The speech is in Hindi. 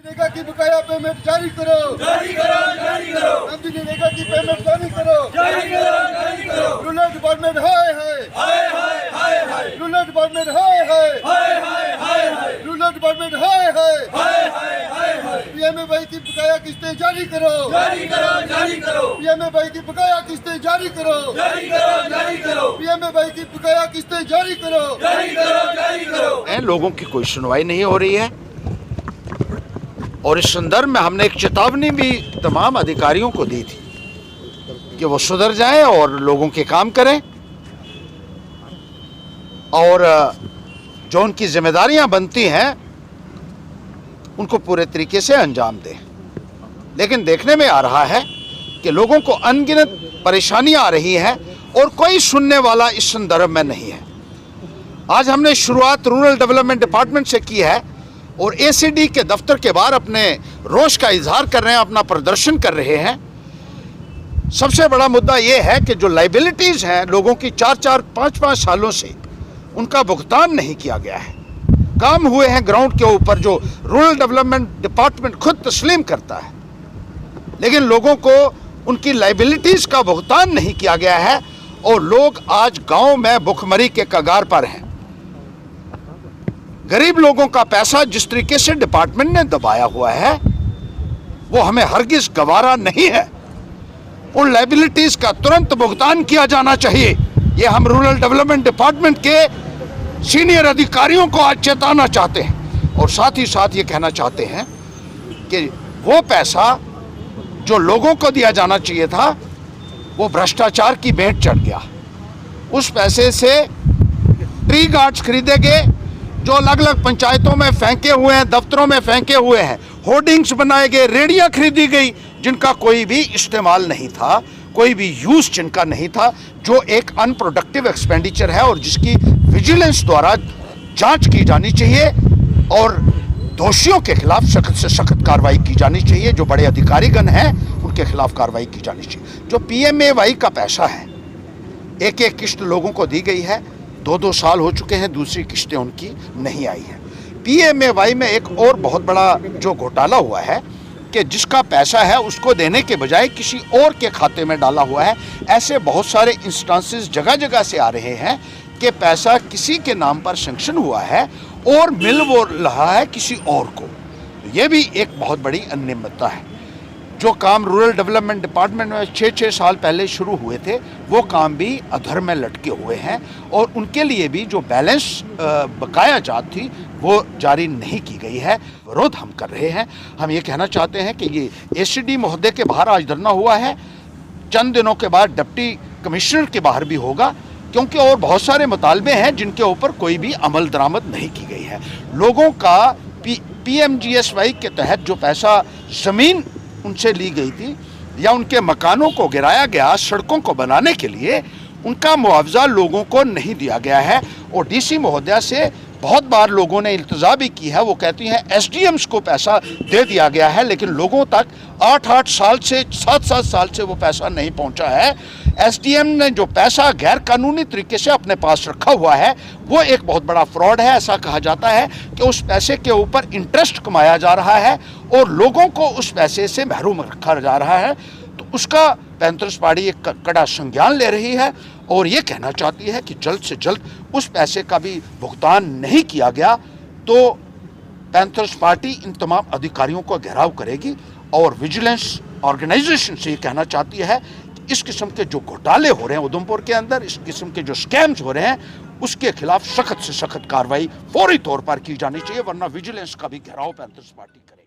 मनरेगा की बकाया पेमेंट जारी करो, जारी करो, जारी करो। मनरेगा की पेमेंट जारी करो, जारी करो, जारी करो। रूरल डिपार्टमेंट हाय हाय हाय हाय हाय हाय। रूरल डिपार्टमेंट हाय हाय हाय हाय हाय हाय। रूरल डिपार्टमेंट हाय हाय हाय हाय हाय हाय। पीएमएवाई की बकाया किस्तें जारी करो, जारी करो, जारी करो। पीएमएवाई की बकाया किस्तें जारी करो, जारी करो, जारी करो। पीएमएवाई की बकाया किस्तें जारी करो, जारी करो, जारी करो। लोगों की कोई सुनवाई नहीं हो रही है और इस संदर्भ में हमने एक चेतावनी भी तमाम अधिकारियों को दी थी कि वो सुधर जाएं और लोगों के काम करें और जो उनकी जिम्मेदारियां बनती हैं उनको पूरे तरीके से अंजाम दें। लेकिन देखने में आ रहा है कि लोगों को अनगिनत परेशानियां आ रही हैं और कोई सुनने वाला इस संदर्भ में नहीं है। आज हमने शुरुआत रूरल डेवलपमेंट डिपार्टमेंट से की है और एसीडी के दफ्तर के बाहर अपने रोष का इजहार कर रहे हैं, अपना प्रदर्शन कर रहे हैं। सबसे बड़ा मुद्दा यह है कि जो लाइबिलिटीज हैं लोगों की 4-4, 5-5 सालों से उनका भुगतान नहीं किया गया है। काम हुए हैं ग्राउंड के ऊपर जो रूरल डेवलपमेंट डिपार्टमेंट खुद तस्लीम करता है, लेकिन लोगों को उनकी लाइबिलिटीज का भुगतान नहीं किया गया है और लोग आज गांव में भुखमरी के कगार पर हैं। गरीब लोगों का पैसा जिस तरीके से डिपार्टमेंट ने दबाया हुआ है वो हमें हरगिज गवारा नहीं है। उन लाइबिलिटीज का तुरंत भुगतान किया जाना चाहिए। ये हम रूरल डेवलपमेंट डिपार्टमेंट के सीनियर अधिकारियों को आज चेताना चाहते हैं और साथ ही साथ ये कहना चाहते हैं कि वो पैसा जो लोगों को दिया जाना चाहिए था वो भ्रष्टाचार की भेंट चढ़ गया। उस पैसे से ट्री गार्ड्स खरीदे गए जो अलग अलग पंचायतों में फेंके हुए हैं, दफ्तरों में फेंके हुए हैं, होर्डिंग्स बनाए गए, रेडियां खरीदी गई जिनका कोई भी इस्तेमाल नहीं था, कोई भी यूज जिनका नहीं था, जो एक अनप्रोडक्टिव एक्सपेंडिचर है और जिसकी विजिलेंस द्वारा जांच की जानी चाहिए और दोषियों के खिलाफ सख्त से सख्त कार्रवाई की जानी चाहिए। जो बड़े अधिकारीगण हैं उनके खिलाफ कार्रवाई की जानी चाहिए। जो पीएमएवाई का पैसा है, एक एक किस्त लोगों को दी गई है, 2-2 साल हो चुके हैं, दूसरी किस्तें उनकी नहीं आई हैं। पीएमएवाई में एक और बहुत बड़ा जो घोटाला हुआ है कि जिसका पैसा है उसको देने के बजाय किसी और के खाते में डाला हुआ है। ऐसे बहुत सारे इंस्टांसेस जगह जगह से आ रहे हैं कि पैसा किसी के नाम पर सैंक्शन हुआ है और मिल वो रहा है किसी और को। ये भी एक बहुत बड़ी अनियमितता है। जो काम रूरल डेवलपमेंट डिपार्टमेंट में 6-6 साल पहले शुरू हुए थे वो काम भी अधर में लटके हुए हैं और उनके लिए भी जो बैलेंस बकाया जात थी वो जारी नहीं की गई है। विरोध हम कर रहे हैं। हम ये कहना चाहते हैं कि ये एसीडी महोदय के बाहर आज धरना हुआ है, चंद दिनों के बाद डिप्टी कमिश्नर के बाहर भी होगा, क्योंकि और बहुत सारे मुतालबे हैं जिनके ऊपर कोई भी अमल दरामद नहीं की गई है। लोगों का पीएमजीएसवाई के तहत जो पैसा ज़मीन उनसे ली गई थी या उनके मकानों को गिराया गया सड़कों को बनाने के लिए, उनका मुआवजा लोगों को नहीं दिया गया है। और डीसी महोदया से बहुत बार लोगों ने इल्तजा भी की है, वो कहती हैं एसडीएम्स को पैसा दे दिया गया है, लेकिन लोगों तक 8-8 साल से 7-7 साल से वो पैसा नहीं पहुंचा है। एसडीएम ने जो पैसा गैर कानूनी तरीके से अपने पास रखा हुआ है वो एक बहुत बड़ा फ्रॉड है। ऐसा कहा जाता है कि उस पैसे के ऊपर इंटरेस्ट कमाया जा रहा है और लोगों को उस पैसे से महरूम रखा जा रहा है। तो उसका पैंथर्स पार्टी एक कड़ा संज्ञान ले रही है और ये कहना चाहती है कि जल्द से जल्द उस पैसे का भी भुगतान नहीं किया गया तो पैंथर्स पार्टी इन तमाम अधिकारियों को घेराव करेगी और विजिलेंस ऑर्गेनाइजेशन से ये कहना चाहती है कि इस किस्म के जो घोटाले हो रहे हैं उधमपुर के अंदर, इस किस्म के जो स्कैम्स हो रहे हैं उसके खिलाफ सख्त से सख्त कार्रवाई फौरी तौर पर की जानी चाहिए, वरना विजिलेंस का भी घेराव पैंथर्स पार्टी करे।